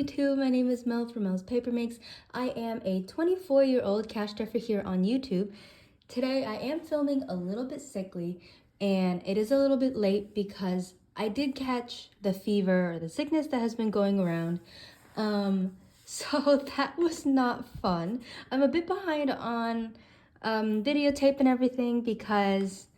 YouTube, my name is Mel from Mel's Paper Makes. I am a 24-year-old cash stuffer here on YouTube. Today I am filming a little bit sickly and it is a little bit late because I did catch the fever or the sickness that has been going around. So that was not fun. I'm a bit behind on videotape and everything because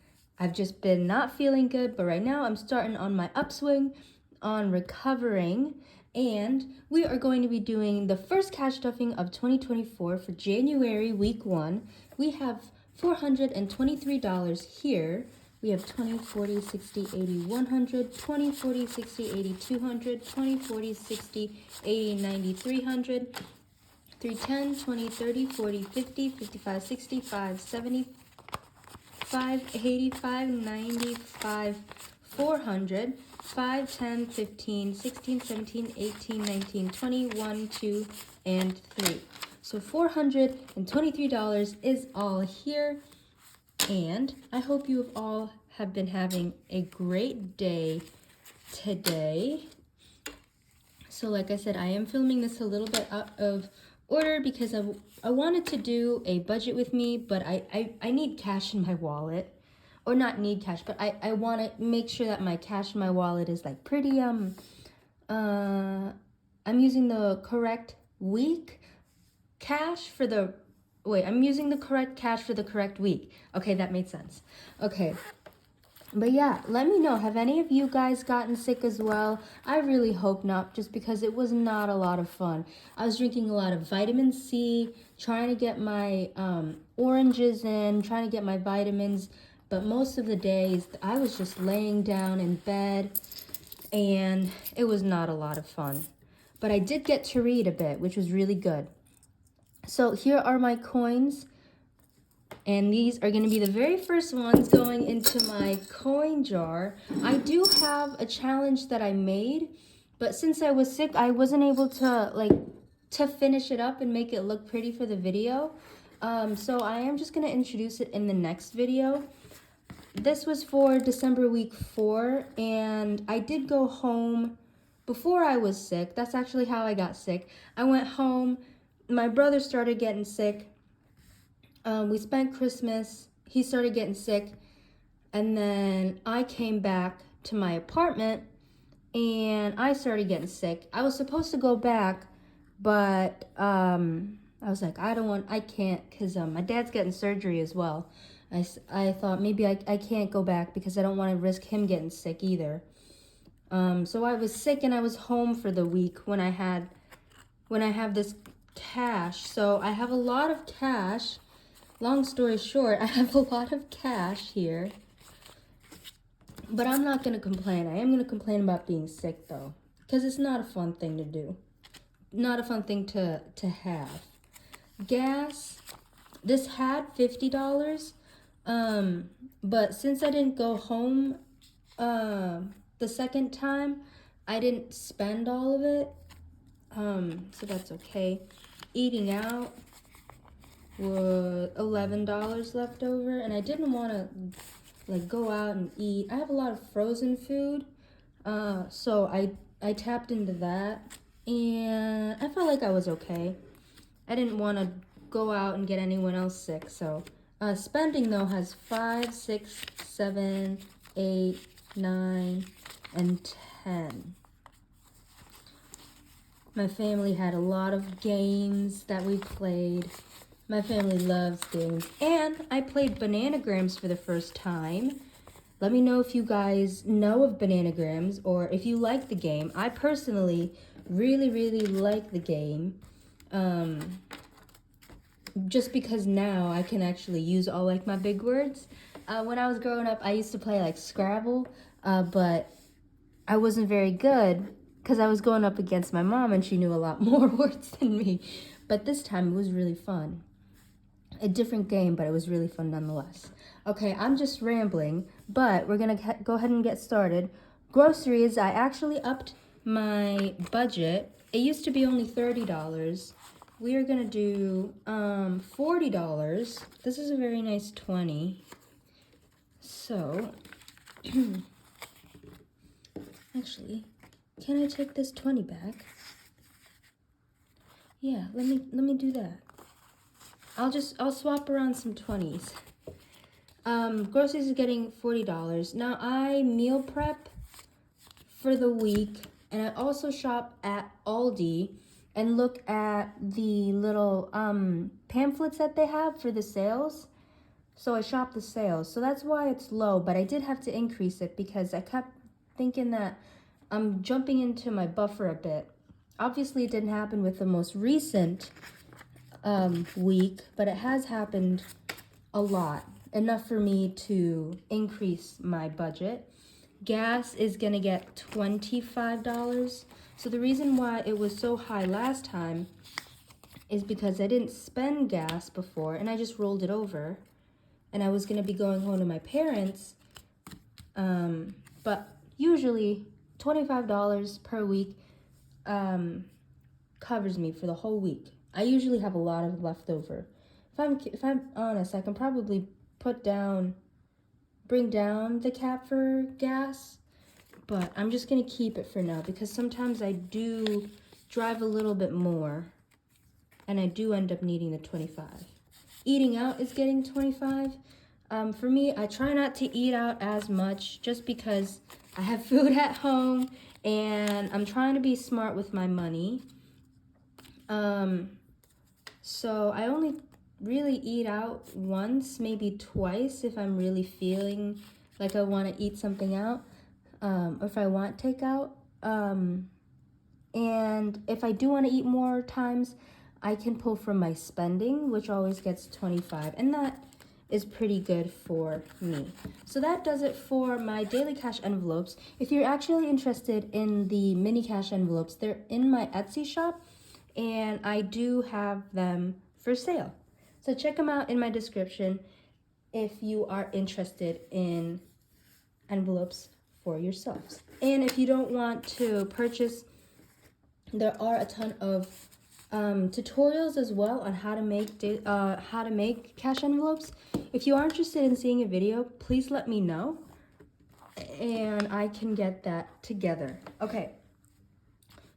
I've just been not feeling good, but right now I'm starting on my upswing on recovering, and we are going to be doing the first cash stuffing of 2024 for January week 1. We have $423 here. We have 20, 40, 60, 80, 100, 20, 40, 60, 80, 200, 20, 40, 60, 80, 90, 300, 310, 20, 30, 40, 50, 55, 65, 70, 85, 95, 400, 5, 10, 15, 16, 17, 18, 19, 20, 1, 2, and 3. So $423 is all here, and I hope you all have been having a great day today. So like I said, I am filming this a little bit out of order because I wanted to do a budget with me, but I need cash in my wallet. Or not need cash, but I want to make sure that my cash in my wallet is like pretty, I'm using the correct week cash for the, I'm using the correct cash for the correct week. Okay, that made sense. Okay. But yeah, let me know, have any of you guys gotten sick as well? I really hope not, just because it was not a lot of fun. I was drinking a lot of vitamin C, trying to get my oranges in, trying to get my vitamins, but most of the days I was just laying down in bed, and it was not a lot of fun. But I did get to read a bit, which was really good. So here are my coins. And these are going to be the very first ones going into my coin jar. I do have a challenge that I made, but since I was sick, I wasn't able to finish it up and make it look pretty for the video. So I am just going to introduce it in the next video. This was for December week 4, and I did go home before I was sick. That's actually how I got sick. I went home, my brother started getting sick. We spent Christmas, he started getting sick, and then I came back to my apartment and I started getting sick. I was supposed to go back, but I was like, I can't, because my dad's getting surgery as well. I thought maybe I can't go back because I don't want to risk him getting sick either. So I was sick and I was home for the week when I have this cash. So I have a lot of cash. Long story short, I have a lot of cash here, but I'm not going to complain. I am going to complain about being sick, though, because it's not a fun thing to do. Not a fun thing to have. Gas, this had $50, but since I didn't go home the second time, I didn't spend all of it, so that's okay. Eating out was $11 left over, and I didn't want to go out and eat. I have a lot of frozen food, so I tapped into that, and I felt like I was okay. I didn't want to go out and get anyone else sick. So spending though has 5, 6, 7, 8, 9, and 10. My family had a lot of games that we played. My family loves games. And I played Bananagrams for the first time. Let me know if you guys know of Bananagrams or if you like the game. I personally really, really like the game. Just because now I can actually use all my big words. When I was growing up, I used to play Scrabble, but I wasn't very good because I was going up against my mom and she knew a lot more words than me. But this time it was really fun. A different game, but it was really fun nonetheless. Okay, I'm just rambling, but we're going to go ahead and get started. Groceries, I actually upped my budget. It used to be only $30. We are going to do $40. This is a very nice 20. So, actually, can I take this 20 back? Yeah, let me do that. I'll swap around some 20s. Groceries is getting $40. Now I meal prep for the week, and I also shop at Aldi and look at the little pamphlets that they have for the sales. So I shop the sales. So that's why it's low, but I did have to increase it because I kept thinking that I'm jumping into my buffer a bit. Obviously, it didn't happen with the most recent week, but it has happened a lot, enough for me to increase my budget. Gas is gonna get $25. So the reason why it was so high last time is because I didn't spend gas before and I just rolled it over, and I was gonna be going home to my parents. But usually $25 per week covers me for the whole week. I usually have a lot of leftover. If I'm honest, I can probably bring down the cap for gas, but I'm just gonna keep it for now because sometimes I do drive a little bit more and I do end up needing the 25. Eating out is getting 25. For me, I try not to eat out as much just because I have food at home and I'm trying to be smart with my money. So I only really eat out once, maybe twice if I'm really feeling like I want to eat something out, or if I want takeout. And if I do want to eat more times, I can pull from my spending, which always gets 25, and that is pretty good for me. So that does it for my daily cash envelopes. If you're actually interested in the mini cash envelopes, they're in my Etsy shop, and I do have them for sale. So check them out in my description if you are interested in envelopes for yourselves. And if you don't want to purchase, there are a ton of tutorials as well on how to make cash envelopes. If you are interested in seeing a video, please let me know and I can get that together. Okay,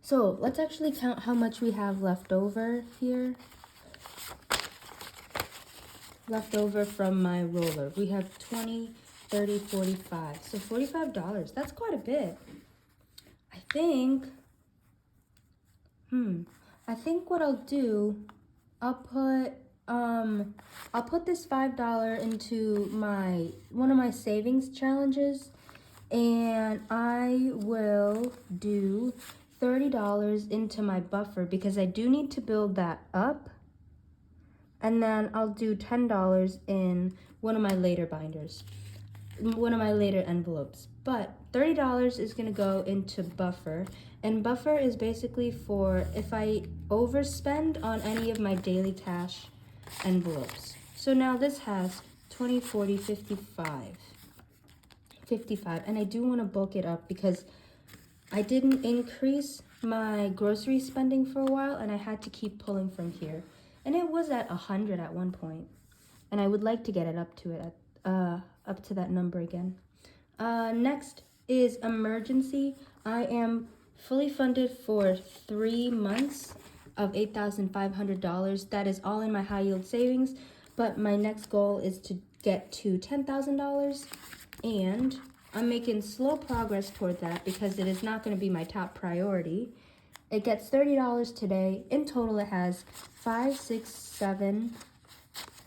so let's actually count how much we have left over here. Left over from my roller. We have 20, 30, 45. So $45. That's quite a bit. I think what I'll do, I'll put this $5 into one of my savings challenges, and I will do $30 into my buffer because I do need to build that up. And then I'll do $10 in one of my later envelopes. But $30 is gonna go into buffer, and buffer is basically for if I overspend on any of my daily cash envelopes. So now this has 20, 40, 55, and I do wanna bulk it up because I didn't increase my grocery spending for a while and I had to keep pulling from here. And it was at 100 at one point, and I would like to get it up to that number again. Next is emergency. I am fully funded for 3 months of $8,500. That is all in my high yield savings, but my next goal is to get to $10,000, and I'm making slow progress toward that because it is not going to be my top priority. It gets $30 today. In total, it has 5, 6, 7,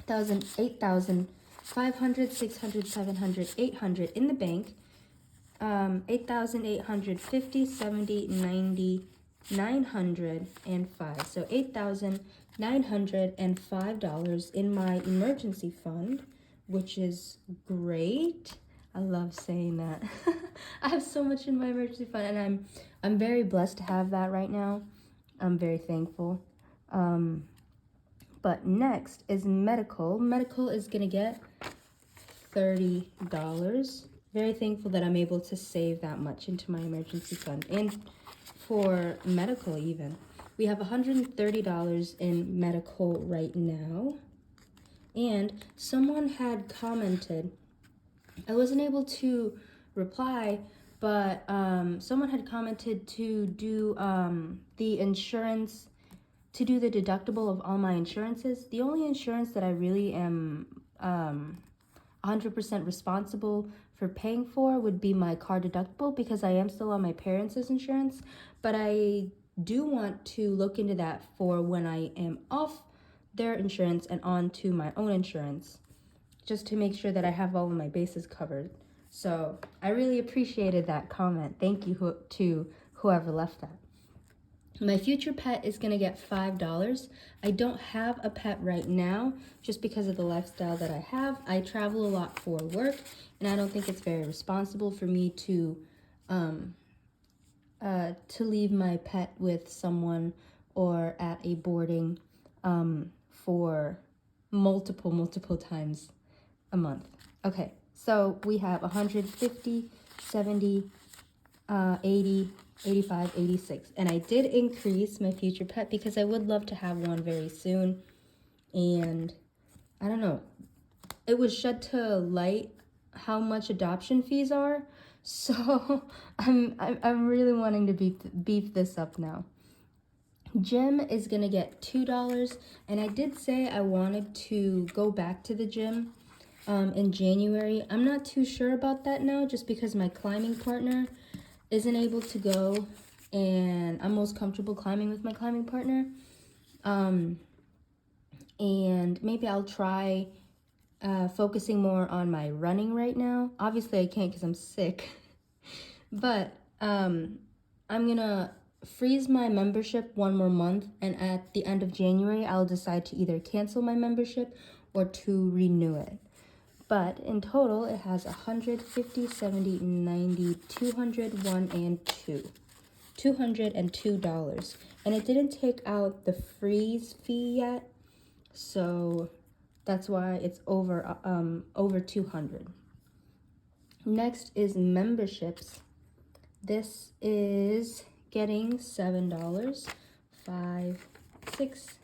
8,000, 500, 600, 700, 800 in the bank. 8,850, 70, 90, 905. So $8,905 in my emergency fund, which is great. I love saying that. I have so much in my emergency fund, and I'm very blessed to have that right now. I'm very thankful. But next is medical. Medical is gonna get $30. Very thankful that I'm able to save that much into my emergency fund. And for medical even, we have $130 in medical right now. And someone had commented, I wasn't able to reply, but someone had commented to do the insurance to do the deductible of all my insurances. The only insurance that I really am 100% responsible for paying for would be my car deductible, because I am still on my parents' insurance. But I do want to look into that for when I am off their insurance and on to my own insurance, just to make sure that I have all of my bases covered. So I really appreciated that comment. Thank you to whoever left that. My future pet is going to get $5. I don't have a pet right now just because of the lifestyle that I have. I travel a lot for work, and I don't think it's very responsible for me to leave my pet with someone or at a boarding for multiple times a month. Okay, so we have 150, 70, 80, 85, 86. And I did increase my future pet because I would love to have one very soon. And I don't know, it was shed to light how much adoption fees are. So I'm really wanting to beef this up now. Gym is gonna get $2, and I did say I wanted to go back to the gym in January. I'm not too sure about that now, just because my climbing partner isn't able to go, and I'm most comfortable climbing with my climbing partner. And maybe I'll try focusing more on my running right now. Obviously I can't because I'm sick. But I'm gonna freeze my membership one more month, and at the end of January I'll decide to either cancel my membership or to renew it. But in total it has 150, 70, 90, 201, and $202. And it didn't take out the freeze fee yet, so that's why it's over 200. Next is memberships. This is getting $7, 5, 6,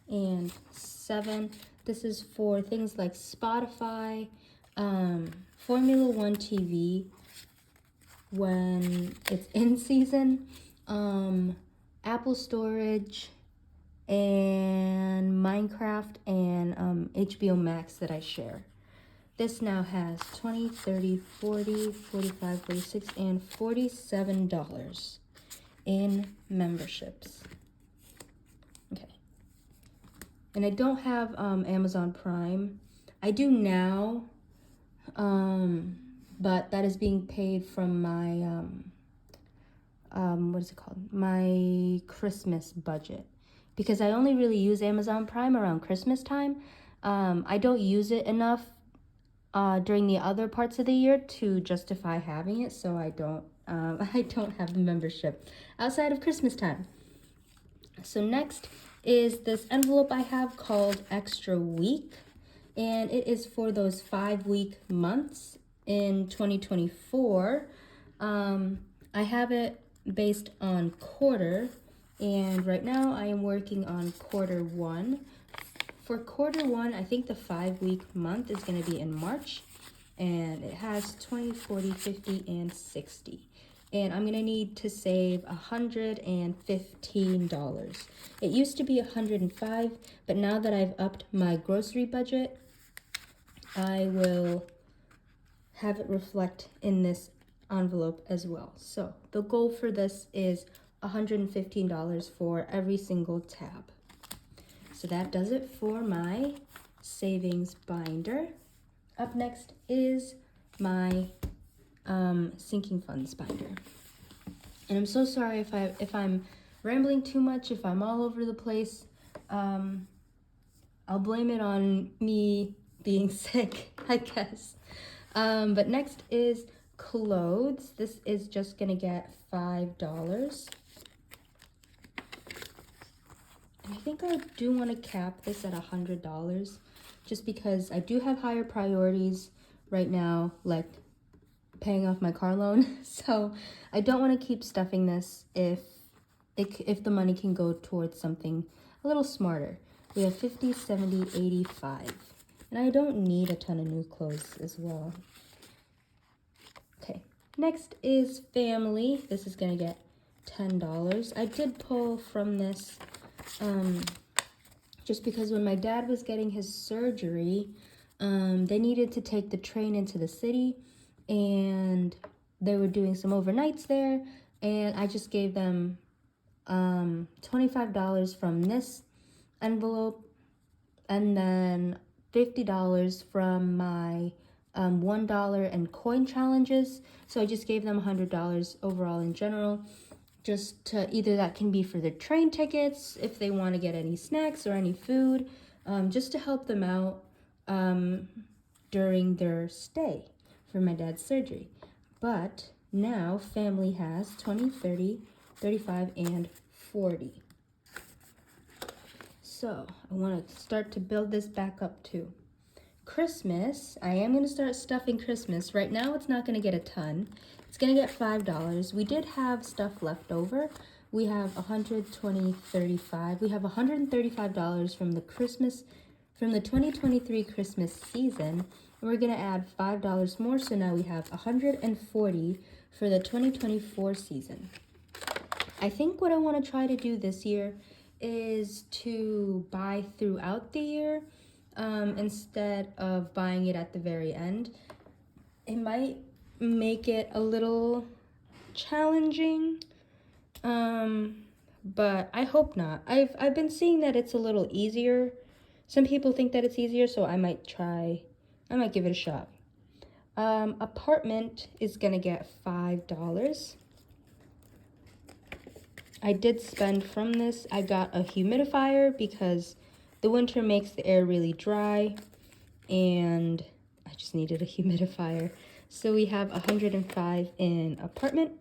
and 7. This is for things like Spotify, Formula One TV when it's in season, Apple storage, and Minecraft, and HBO Max that I share. This now has 20, 30, 40, 45, 46, and $47 in memberships. Okay. And I don't have Amazon Prime. I do now, but that is being paid from my, what is it called? My Christmas budget. Because I only really use Amazon Prime around Christmas time. I don't use it enough during the other parts of the year to justify having it, so I don't have the membership outside of Christmas time. So next is this envelope I have called Extra Week, and it is for those 5-week months in 2024. I have it based on quarter, and right now I am working on quarter 1. For quarter 1, I think the 5-week month is going to be in March, and it has 20, 40, 50, and 60. And I'm going to need to save $115. It used to be $105, but now that I've upped my grocery budget, I will have it reflect in this envelope as well. So the goal for this is $115 for every single tab. So that does it for my savings binder. Up next is my sinking funds binder. And I'm so sorry if I'm rambling too much, if I'm all over the place. I'll blame it on me being sick, I guess. But next is clothes. This is just gonna get $5. I think I do want to cap this at $100, just because I do have higher priorities right now, like paying off my car loan. So I don't want to keep stuffing this if the money can go towards something a little smarter. We have 50, 70, 85. And I don't need a ton of new clothes as well. Okay, next is family. This is going to get $10. I did pull from this just because when my dad was getting his surgery, they needed to take the train into the city, and they were doing some overnights there, and I just gave them $25 from this envelope, and then $50 from my $1 and coin challenges. So I just gave them $100 overall in general, just to either that can be for their train tickets, if they want to get any snacks or any food, just to help them out during their stay for my dad's surgery. But now family has 20, 30, 35, and 40. So I want to start to build this back up too. Christmas, I am going to start stuffing Christmas. Right now it's not going to get a ton. It's going to get $5. We did have stuff left over. We have 120, 35. We have $135 from the 2023 Christmas season. We're going to add $5 more, so now we have 140 for the 2024 season. I think what I want to try to do this year is to buy throughout the year instead of buying it at the very end. It might make it a little challenging, but I hope not. I've been seeing that it's a little easier. Some people think that it's easier, so I might give it a shot. Apartment is gonna get $5. I did spend from this. I got a humidifier because the winter makes the air really dry, and I just needed a humidifier. So we have 105 in apartment.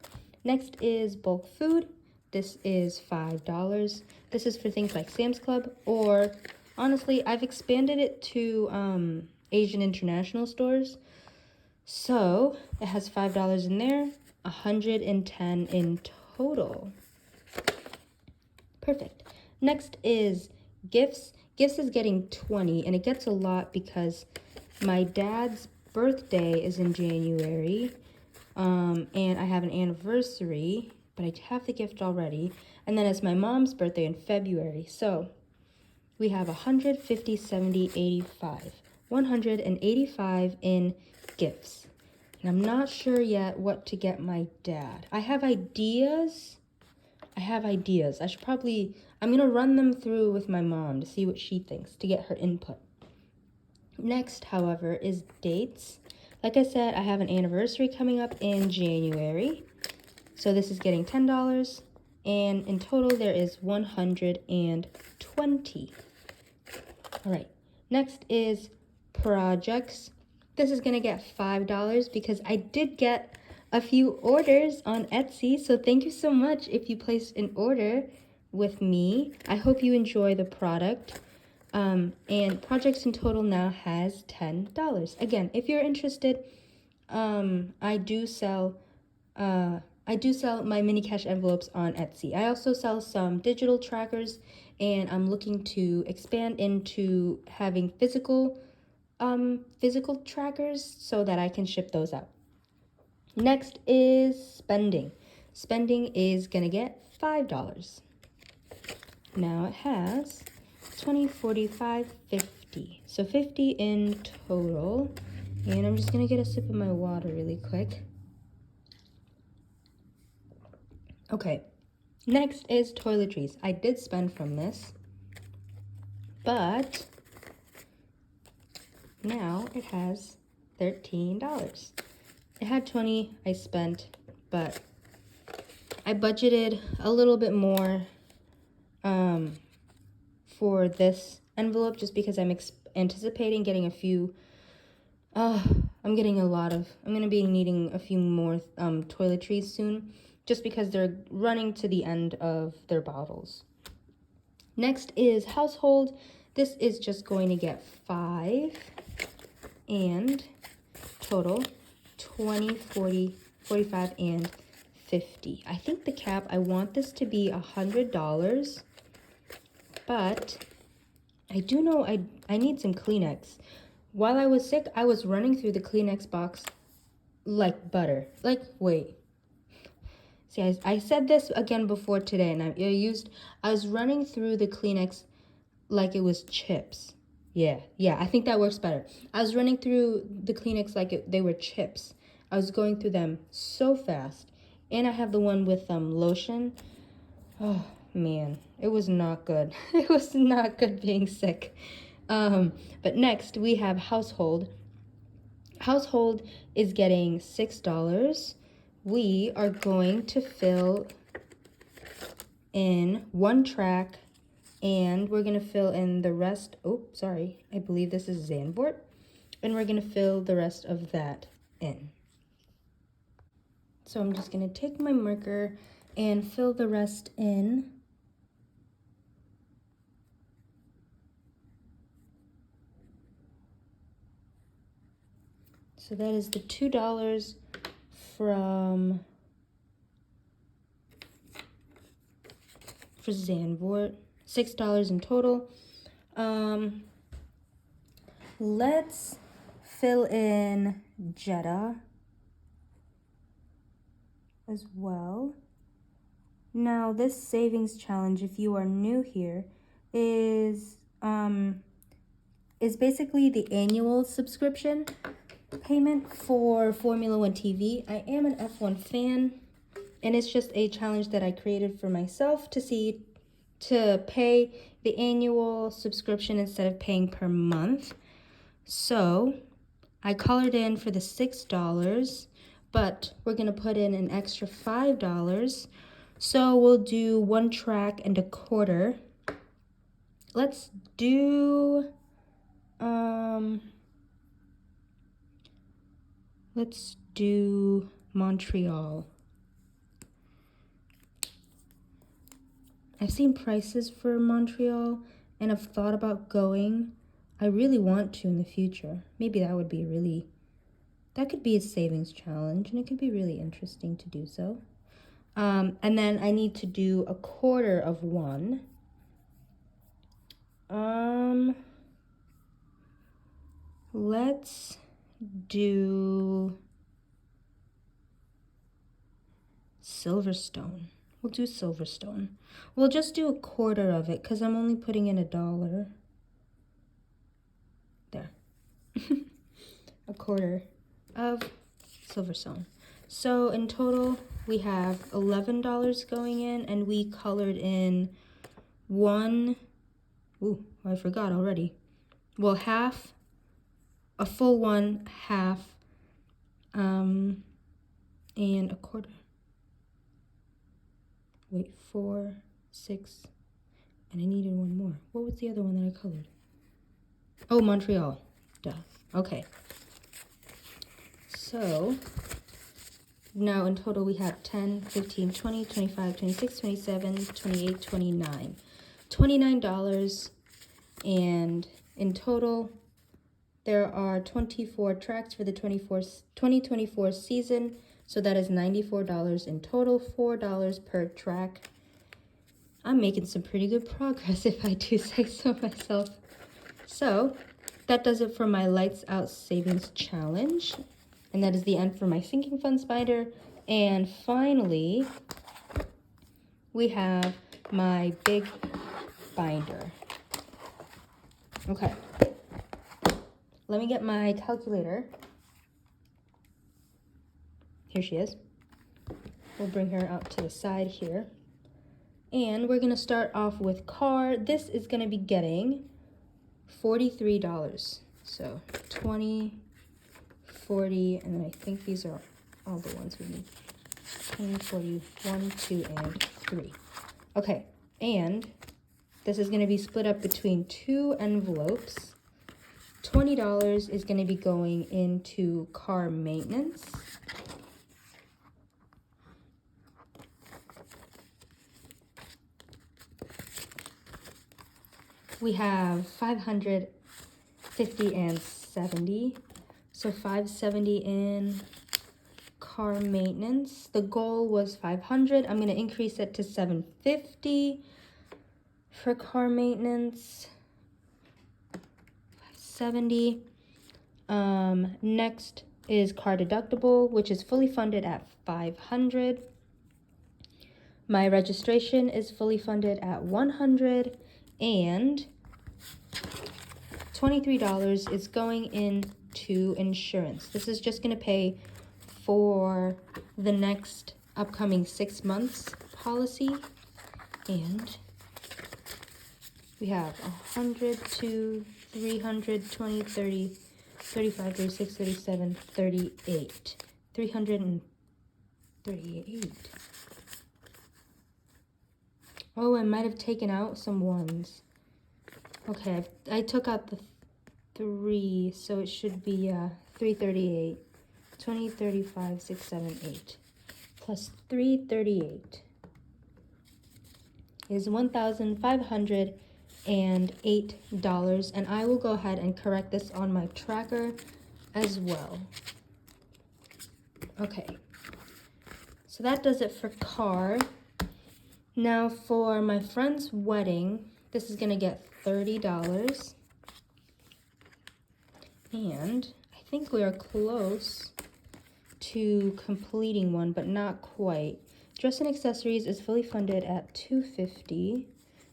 Next is bulk food. This is $5. This is for things like Sam's Club, or honestly, I've expanded it to Asian international stores. So it has $5 in there, 110 in total. Perfect. Next is gifts. Gifts is getting 20, and it gets a lot because my dad's birthday is in January, and I have an anniversary, but I have the gift already, and then it's my mom's birthday in February. So we have 150, 70, 85, 185 in gifts. And I'm not sure yet what to get my dad. I have ideas. I'm going to run them through with my mom to see what she thinks, to get her input. Next, however, is dates. Like I said, I have an anniversary coming up in January. So this is getting $10. And in total, there is 120. All right. Next is projects. This is going to get $5 because I did get a few orders on Etsy. So thank you so much if you placed an order with me. I hope you enjoy the product. And projects in total now has $10. Again, if you're interested, I do sell my mini cash envelopes on Etsy. I also sell some digital trackers, and I'm looking to expand into having physical trackers so that I can ship those out. Next is spending. Spending is gonna get $5. Now it has 20, 45, 50. So 50 in total. And I'm just gonna get a sip of my water really quick. Okay, next is toiletries. I did spend from this, but now it has $13. It had 20 I spent, but I budgeted a little bit more for this envelope just because I'm anticipating getting a few. I'm gonna be needing a few more toiletries soon, just because they're running to the end of their bottles. Next is household. This is just going to get 5, and total 20, 40, 45, and 50. I think the cap, I want this to be $100, but I do know I need some Kleenex. While I was sick, I was running through the Kleenex box like butter. Like, wait. See, I said this again before today, and I was running through the Kleenex like it was chips. Yeah, I think that works better. I was running through the Kleenex like they were chips. I was going through them so fast. And I have the one with lotion. Oh, man, it was not good. It was not good being sick. But next, we have household. Household is getting $6. We are going to fill in one track, and we're going to fill in the rest. Oh, sorry. I believe this is Zandvoort. And we're going to fill the rest of that in. So I'm just going to take my marker and fill the rest in. So that is the $2 for Zandvoort. $6 in total. Let's fill in Jeddah as well. Now, this savings challenge, if you are new here, is basically the annual subscription payment for Formula One TV. I am an F1 fan, and it's just a challenge that I created for myself to pay the annual subscription instead of paying per month. So I colored in for the $6, but we're gonna put in an extra $5. So we'll do one track and a quarter. Let's do Montreal. I've seen prices for Montreal and I've thought about going. I really want to in the future. Maybe that would be that could be a savings challenge, and it could be really interesting to do so. And then I need to do a quarter of one. Let's do Silverstone. We'll do Silverstone. We'll just do a quarter of it because I'm only putting in $1. There. A quarter of Silverstone. So in total, we have $11 going in, and we colored in one. Ooh, I forgot already. Well, half, a full one, half, and a quarter. Wait, 4, 6, and I needed one more. What was the other one that I colored? Oh, Montreal. Duh. Okay. So now in total we have 10, 15, 20, 25, 26, 27, 28, 29. $29, and in total there are 24 tracks for the 2024 season, so that is $94 in total, $4 per track. I'm making some pretty good progress if I do say so myself. So that does it for my Lights Out Savings Challenge. And that is the end for my sinking funds binder. And finally, we have my big binder. Okay. Let me get my calculator. Here she is. We'll bring her out to the side here. And we're going to start off with car. This is going to be getting $43. So 20, 40, and then I think these are all the ones we need. 20, 40, 1, 2, and 3. Okay, and this is going to be split up between 2 envelopes. $20 is going to be going into car maintenance. We have 550 and 70. So 570 in car maintenance. The goal was 500. I'm going to increase it to 750 for car maintenance. 570. Next is car deductible, which is fully funded at 500. My registration is fully funded at $100, and $23 is going into insurance. This is just going to pay for the next upcoming 6 months policy. And we have 100, 2, 300, 20, 30, 35, 36, 37, 38. 338. Oh, I might have taken out some ones. Okay, I took out the 3, so it should be 338. 20, 35, 6, 7, 8. Plus 338 is $1,508, and I will go ahead and correct this on my tracker as well. Okay, so that does it for car. Now for my friend's wedding, this is gonna get $30, and I think we are close to completing one, but not quite. Dress and accessories is fully funded at $250.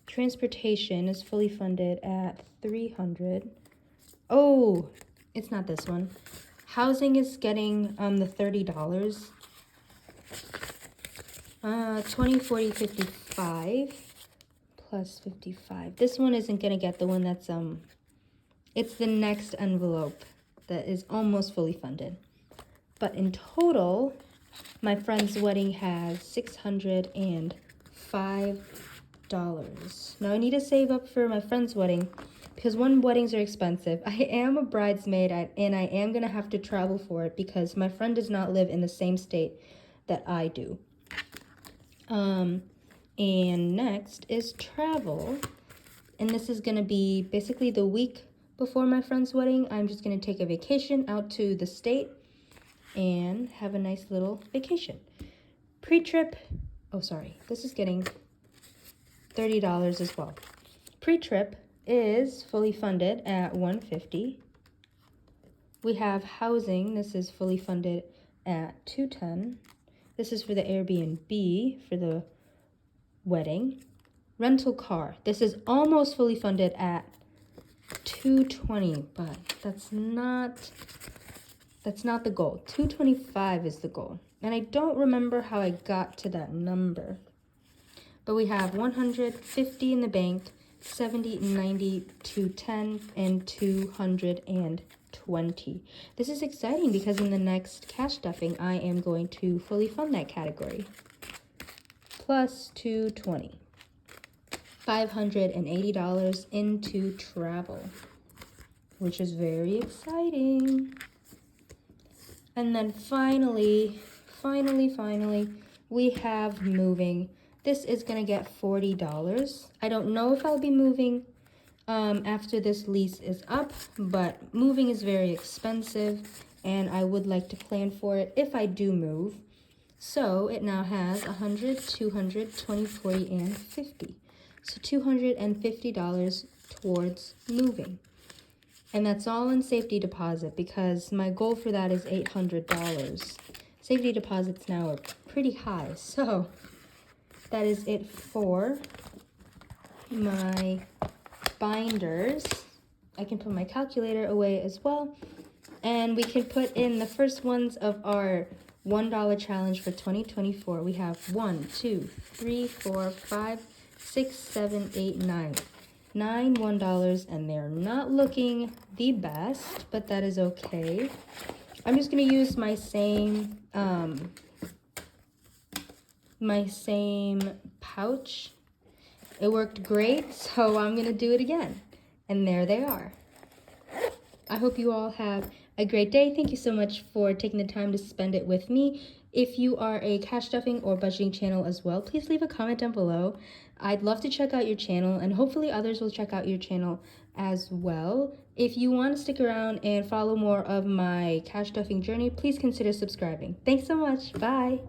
Transportation is fully funded at $300. Oh, it's not this one. Housing is getting the $30. 20, 40, 55 plus 55. This one isn't gonna get the one that's it's the next envelope that is almost fully funded. But in total, my friend's wedding has $605. Now I need to save up for my friend's wedding because weddings are expensive. I am a bridesmaid and I am gonna have to travel for it because my friend does not live in the same state that I do. And next is travel. And this is gonna be basically the week before my friend's wedding. I'm just gonna take a vacation out to the state and have a nice little vacation. Pre-trip, oh sorry, this is getting $30 as well. Pre-trip is fully funded at $150. We have housing, this is fully funded at $210. This is for the Airbnb for the wedding. Rental car, this is almost fully funded at $220, but that's not the goal. $225 is the goal. And I don't remember how I got to that number. But we have 150 in the bank, 70, 90, 210, and 220. This is exciting because in the next cash stuffing, I am going to fully fund that category. Plus 220. $580 into travel, which is very exciting. And then finally, we have moving. This is gonna get $40. I don't know if I'll be moving after this lease is up, but moving is very expensive and I would like to plan for it if I do move. So it now has 100, 200, 20, 40, and 50. So $250 towards moving. And that's all in safety deposit because my goal for that is $800. Safety deposits now are pretty high. So that is it for my binders. I can put my calculator away as well. And we can put in the first ones of our $1 challenge for 2024. We have 1, 2, 3, 4, 5, 6, 7, 8, 9. 9 $1, and they're not looking the best, but that is okay. I'm just gonna use my same pouch. It worked great, so I'm gonna do it again. And there they are. I hope you all have a great day. Thank you so much for taking the time to spend it with me. If you are a cash stuffing or budgeting channel as well, please leave a comment down below. I'd love to check out your channel, and hopefully others will check out your channel as well. If you want to stick around and follow more of my cash stuffing journey, please consider subscribing. Thanks so much. Bye.